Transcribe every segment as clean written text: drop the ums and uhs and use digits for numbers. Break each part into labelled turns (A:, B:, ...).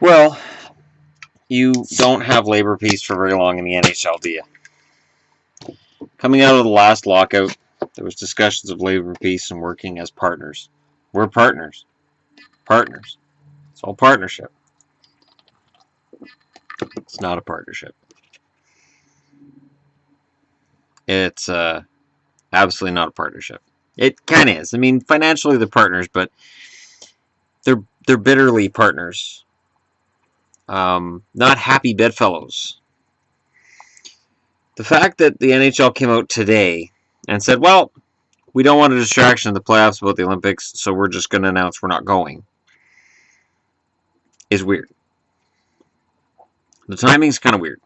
A: Well, you don't have labor peace for very long in the NHL, do you? Coming out of the last lockout, there was discussions of labor peace and working as partners. We're partners. Partners. It's all partnership. It's not a partnership. It's absolutely not a partnership. It kind of is. I mean, financially they're partners, but they're bitterly partners. Not happy bedfellows. The fact that the NHL came out today and said, well, we don't want a distraction in the playoffs about the Olympics, so we're just going to announce we're not going, is weird. The timing's kind of weird.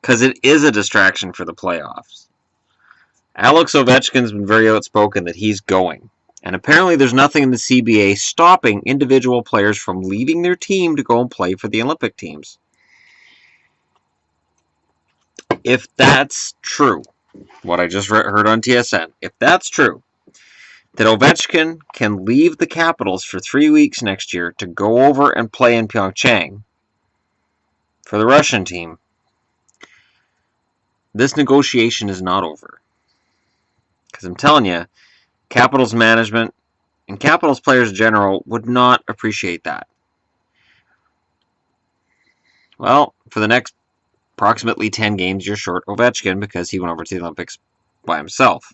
A: Because it is a distraction for the playoffs. Alex Ovechkin's been very outspoken that he's going. And apparently there's nothing in the CBA stopping individual players from leaving their team to go and play for the Olympic teams. If that's true, what I just heard on TSN, if that's true, that Ovechkin can leave the Capitals for 3 weeks next year to go over and play in Pyeongchang for the Russian team, this negotiation is not over. Because I'm telling you, Capitals management and Capitals players in general would not appreciate that. Well, for the next approximately 10 games, you're short Ovechkin because he went over to the Olympics by himself.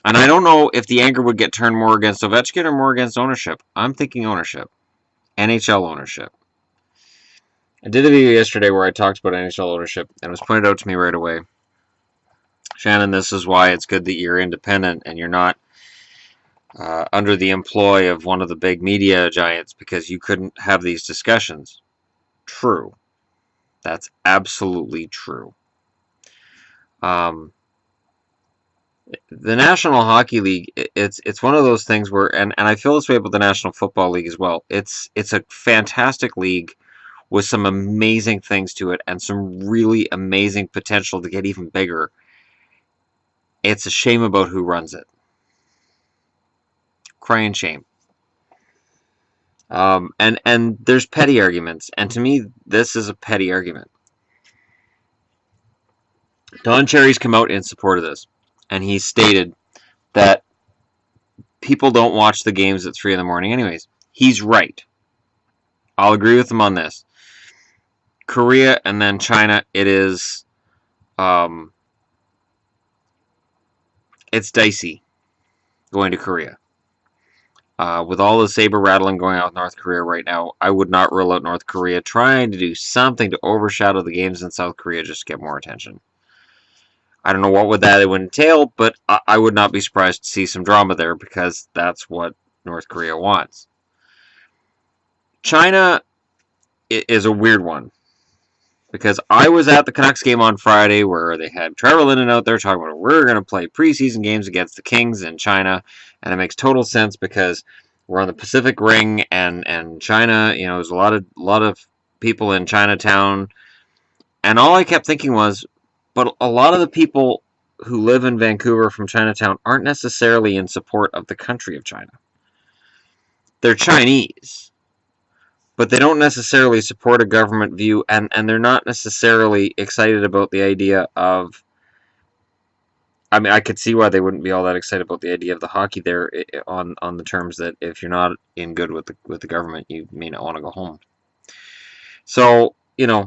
A: And I don't know if the anger would get turned more against Ovechkin or more against ownership. I'm thinking ownership. NHL ownership. I did a video yesterday where I talked about NHL ownership, and it was pointed out to me right away. Shannon, this is why it's good that you're independent and you're not under the employ of one of the big media giants, because you couldn't have these discussions. True. That's absolutely true. The National Hockey League, it's one of those things where, and I feel this way about the National Football League as well. It's a fantastic league with some amazing things to it and some really amazing potential to get even bigger. It's a shame about who runs it. Crying shame. And there's petty arguments, and to me, this is a petty argument. Don Cherry's come out in support of this, and he stated that people don't watch the games at 3 in the morning anyways. He's right. I'll agree with him on this. Korea and then China, it is, it's dicey going to Korea. With all the saber rattling going on with North Korea right now, I would not rule out North Korea trying to do something to overshadow the games in South Korea just to get more attention. I don't know what that would entail, but I would not be surprised to see some drama there because that's what North Korea wants. China is a weird one because I was at the Canucks game on Friday where they had Trevor Linden out there talking about we're going to play preseason games against the Kings in China, and it makes total sense because we're on the Pacific Ring and China, you know, there's a lot of people in Chinatown, and all I kept thinking was, but a lot of the people who live in Vancouver from Chinatown aren't necessarily in support of the country of China. They're Chinese, but they don't necessarily support a government view, and they're not necessarily excited about the idea of, I mean, I could see why they wouldn't be all that excited about the idea of the hockey there on the terms that if you're not in good with the government, you may not want to go home. So, you know,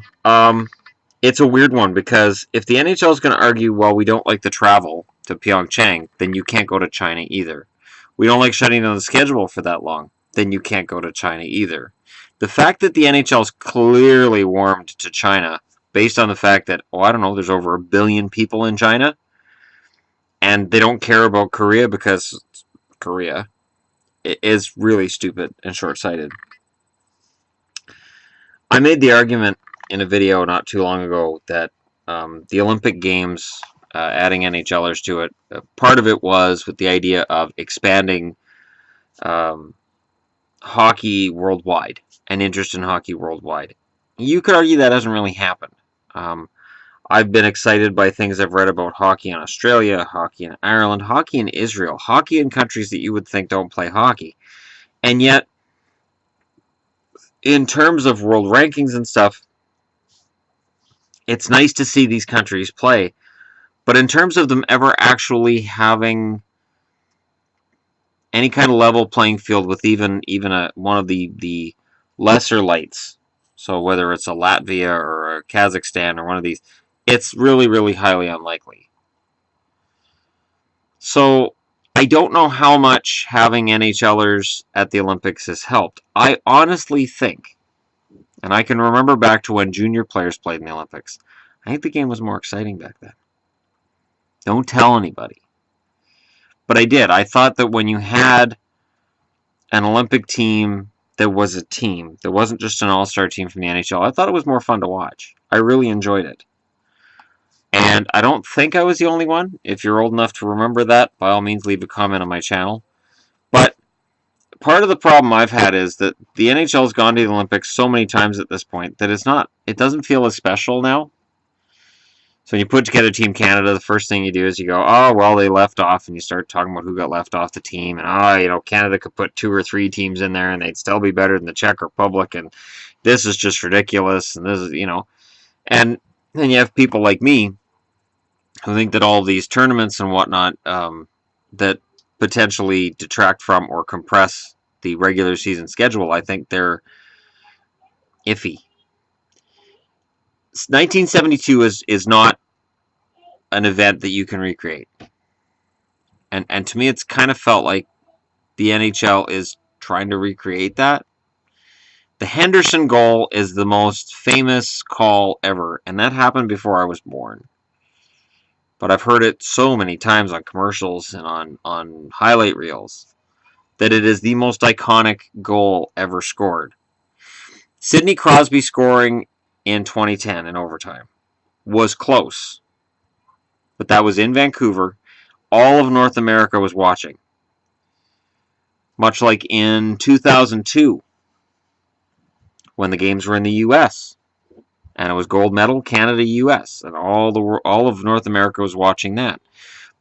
A: it's a weird one because if the NHL is going to argue, well, we don't like the travel to Pyeongchang, then you can't go to China either. We don't like shutting down the schedule for that long, then you can't go to China either. The fact that the NHL is clearly warmed to China based on the fact that, oh, I don't know, there's over 1 billion people in China, and they don't care about Korea because Korea is really stupid and short-sighted. I made the argument in a video not too long ago that the Olympic Games, adding NHLers to it, part of it was with the idea of expanding hockey worldwide and interest in hockey worldwide. You could argue that hasn't really happened. I've been excited by things I've read about hockey in Australia, hockey in Ireland, hockey in Israel, hockey in countries that you would think don't play hockey. And yet, in terms of world rankings and stuff, it's nice to see these countries play. But in terms of them ever actually having any kind of level playing field with even one of the lesser lights, so whether it's a Latvia or a Kazakhstan or one of these, it's really, really highly unlikely. So I don't know how much having NHLers at the Olympics has helped. I honestly think, and I can remember back to when junior players played in the Olympics, I think the game was more exciting back then. Don't tell anybody. But I did. I thought that when you had an Olympic team that was a team, that wasn't just an all-star team from the NHL, I thought it was more fun to watch. I really enjoyed it. And I don't think I was the only one. If you're old enough to remember that, by all means leave a comment on my channel. But part of the problem I've had is that the NHL has gone to the Olympics so many times at this point that it doesn't feel as special now. So when you put together Team Canada, the first thing you do is you go, oh, well, they left off, and you start talking about who got left off the team, and, Canada could put 2 or 3 teams in there, and they'd still be better than the Czech Republic, and this is just ridiculous, and this is, and then you have people like me who think that all these tournaments and whatnot that potentially detract from or compress the regular season schedule, I think they're iffy. 1972 is not an event that you can recreate. And to me, it's kind of felt like the NHL is trying to recreate that. The Henderson goal is the most famous call ever, and that happened before I was born. But I've heard it so many times on commercials and on highlight reels that it is the most iconic goal ever scored. Sidney Crosby scoring in 2010 in overtime was close, but that was in Vancouver. All of North America was watching. Much like in 2002, when the games were in the U.S., and it was gold medal, Canada-U.S., and all of North America was watching that.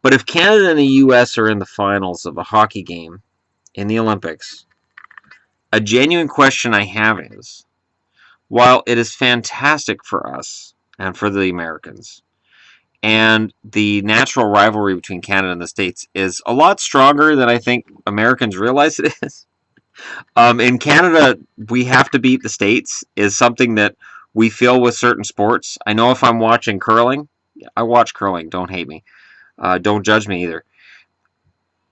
A: But if Canada and the U.S. are in the finals of a hockey game in the Olympics, a genuine question I have is, while it is fantastic for us and for the Americans, and the natural rivalry between Canada and the States is a lot stronger than I think Americans realize it is. In Canada, we have to beat the States is something that we feel with certain sports. I know if I'm watching curling, I watch curling, don't hate me. Don't judge me either.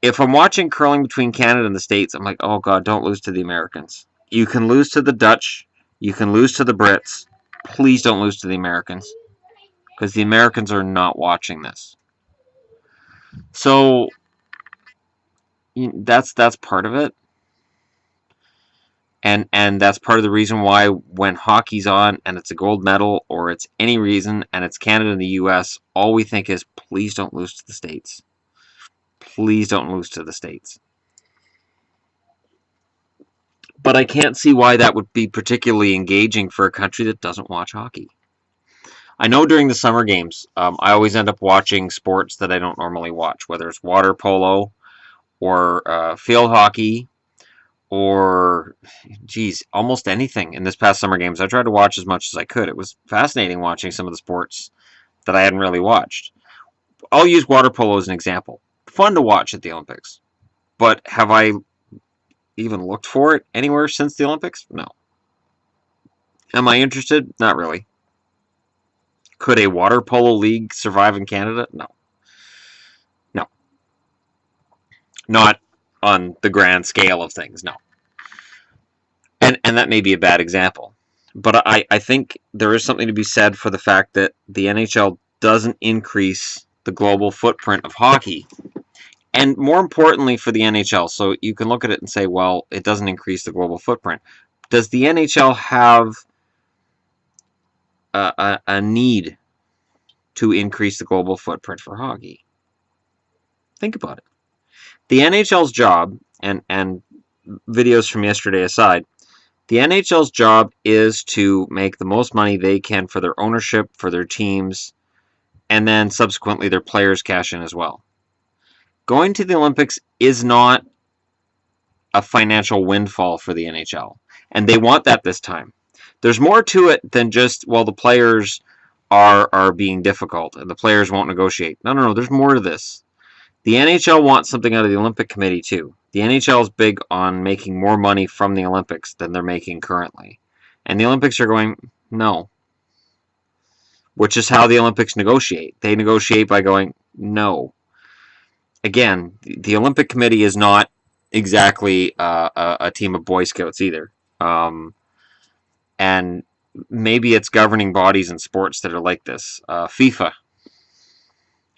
A: If I'm watching curling between Canada and the States, I'm like, oh God, don't lose to the Americans. You can lose to the Dutch. You can lose to the Brits. Please don't lose to the Americans. Because the Americans are not watching this. So that's part of it. And that's part of the reason why when hockey's on and it's a gold medal or it's any reason and it's Canada and the US, all we think is, please don't lose to the States. Please don't lose to the States. But I can't see why that would be particularly engaging for a country that doesn't watch hockey. I know during the summer games, I always end up watching sports that I don't normally watch, whether it's water polo or field hockey or, geez, almost anything in this past summer games. I tried to watch as much as I could. It was fascinating watching some of the sports that I hadn't really watched. I'll use water polo as an example. Fun to watch at the Olympics. But have I even looked for it anywhere since the Olympics? No. Am I interested? Not really. Could a water polo league survive in Canada? No. No. Not on the grand scale of things, no. And that may be a bad example. But I think there is something to be said for the fact that the NHL doesn't increase the global footprint of hockey. And more importantly for the NHL, so you can look at it and say, well, it doesn't increase the global footprint. Does the NHL have a need to increase the global footprint for hockey? Think about it. The NHL's job, and videos from yesterday aside, the NHL's job is to make the most money they can for their ownership, for their teams, and then subsequently their players cash in as well. Going to the Olympics is not a financial windfall for the NHL. And they want that this time. There's more to it than just, well, the players are being difficult and the players won't negotiate. No. There's more to this. The NHL wants something out of the Olympic Committee too. The NHL is big on making more money from the Olympics than they're making currently. And the Olympics are going, no. Which is how the Olympics negotiate. They negotiate by going, no. Again, the Olympic Committee is not exactly a team of Boy Scouts either. And maybe it's governing bodies in sports that are like this. FIFA.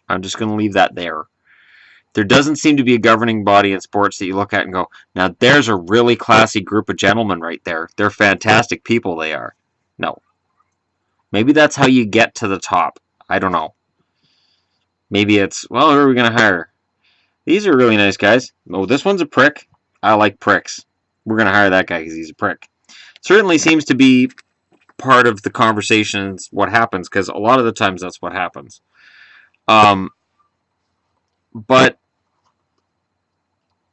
A: I'm just going to leave that there. There doesn't seem to be a governing body in sports that you look at and go, now there's a really classy group of gentlemen right there. They're fantastic people, they are. No. Maybe that's how you get to the top. I don't know. Maybe it's, well, who are we going to hire? These are really nice guys. Oh, this one's a prick. I like pricks. We're going to hire that guy because he's a prick. Certainly seems to be part of the conversations, what happens, because a lot of the times that's what happens. But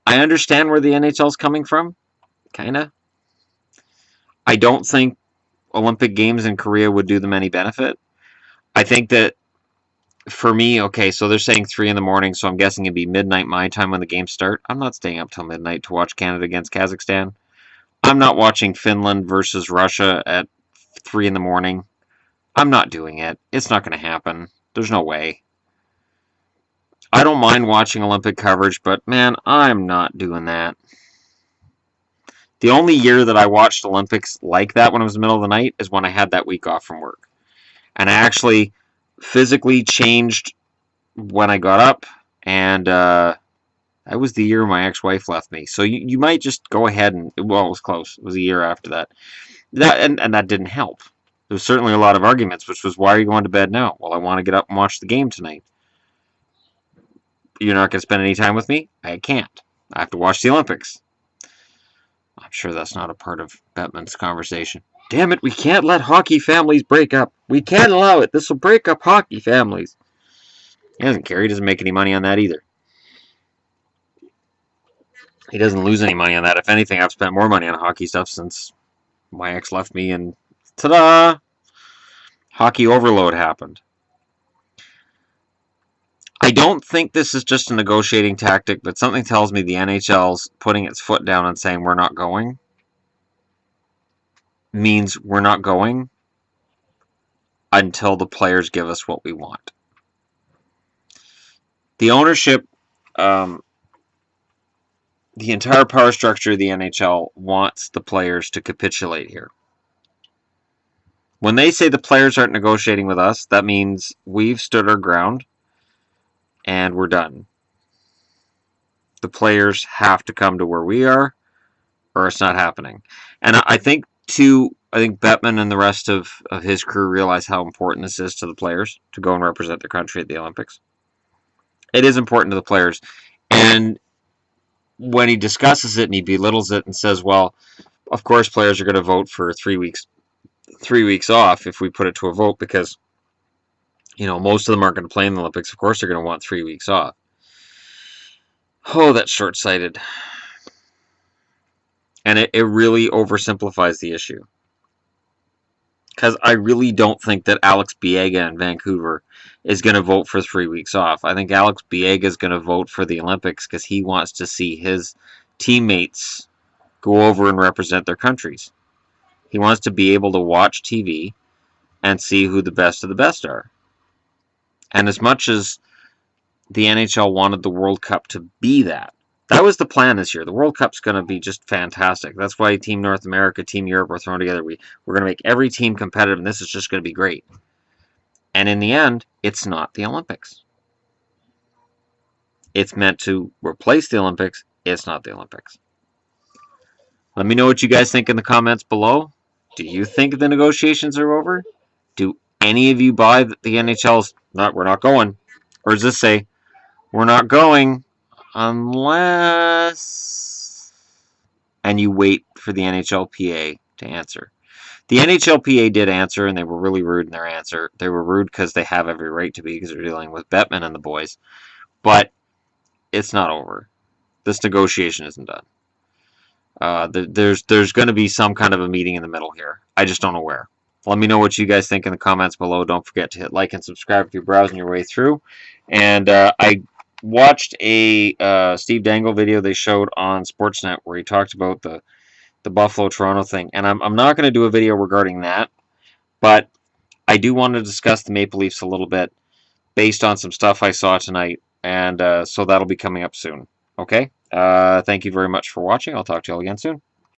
A: I understand where the NHL's coming from, kind of. I don't think Olympic Games in Korea would do them any benefit. I think that for me, okay, so they're saying 3 in the morning, so I'm guessing it'd be midnight my time when the games start. I'm not staying up till midnight to watch Canada against Kazakhstan. I'm not watching Finland versus Russia at 3 in the morning. I'm not doing it. It's not going to happen. There's no way. I don't mind watching Olympic coverage, but man, I'm not doing that. The only year that I watched Olympics like that when it was the middle of the night is when I had that week off from work. And I actually physically changed when I got up, and that was the year my ex-wife left me. So you might just go ahead and, well, it was close. It was a year after that. And that didn't help. There was certainly a lot of arguments, which was, why are you going to bed now? Well, I want to get up and watch the game tonight. You're not going to spend any time with me? I can't. I have to watch the Olympics. I'm sure that's not a part of Bettman's conversation. Damn it, we can't let hockey families break up. We can't allow it. This will break up hockey families. He doesn't care. He doesn't make any money on that either. He doesn't lose any money on that. If anything, I've spent more money on hockey stuff since my ex left me, and ta-da! Hockey overload happened. I don't think this is just a negotiating tactic, but something tells me the NHL's putting its foot down and saying we're not going means we're not going until the players give us what we want. The ownership, the entire power structure of the NHL wants the players to capitulate here. When they say the players aren't negotiating with us, that means we've stood our ground and we're done. The players have to come to where we are, or it's not happening. And I think Bettman and the rest of his crew realize how important this is to the players to go and represent their country at the Olympics. It is important to the players. And when he discusses it and he belittles it and says, well, of course players are going to vote for 3 weeks off if we put it to a vote, because most of them aren't going to play in the Olympics. Of course they're going to want 3 weeks off. Oh, that's short-sighted. And it really oversimplifies the issue. Because I really don't think that Alex Biega in Vancouver is going to vote for 3 weeks off. I think Alex Biega is going to vote for the Olympics because he wants to see his teammates go over and represent their countries. He wants to be able to watch TV and see who the best of the best are. And as much as the NHL wanted the World Cup to be that was the plan this year. The World Cup's going to be just fantastic. That's why Team North America, Team Europe are thrown together. We're going to make every team competitive, and this is just going to be great. And in the end, it's not the Olympics. It's meant to replace the Olympics. It's not the Olympics. Let me know what you guys think in the comments below. Do you think the negotiations are over? Do any of you buy that the NHL's we're not going? Or does this say, we're not going unless... and you wait for the NHLPA to answer. The NHLPA did answer, and they were really rude in their answer. They were rude because they have every right to be, because they're dealing with Bettman and the boys. But it's not over. This negotiation isn't done. There's going to be some kind of a meeting in the middle here. I just don't know where. Let me know what you guys think in the comments below. Don't forget to hit like and subscribe if you're browsing your way through. And I watched a Steve Dangle video they showed on Sportsnet where he talked about the Buffalo Toronto thing. And I'm not going to do a video regarding that, but I do want to discuss the Maple Leafs a little bit based on some stuff I saw tonight. And so that'll be coming up soon. Okay? Thank you very much for watching. I'll talk to you all again soon.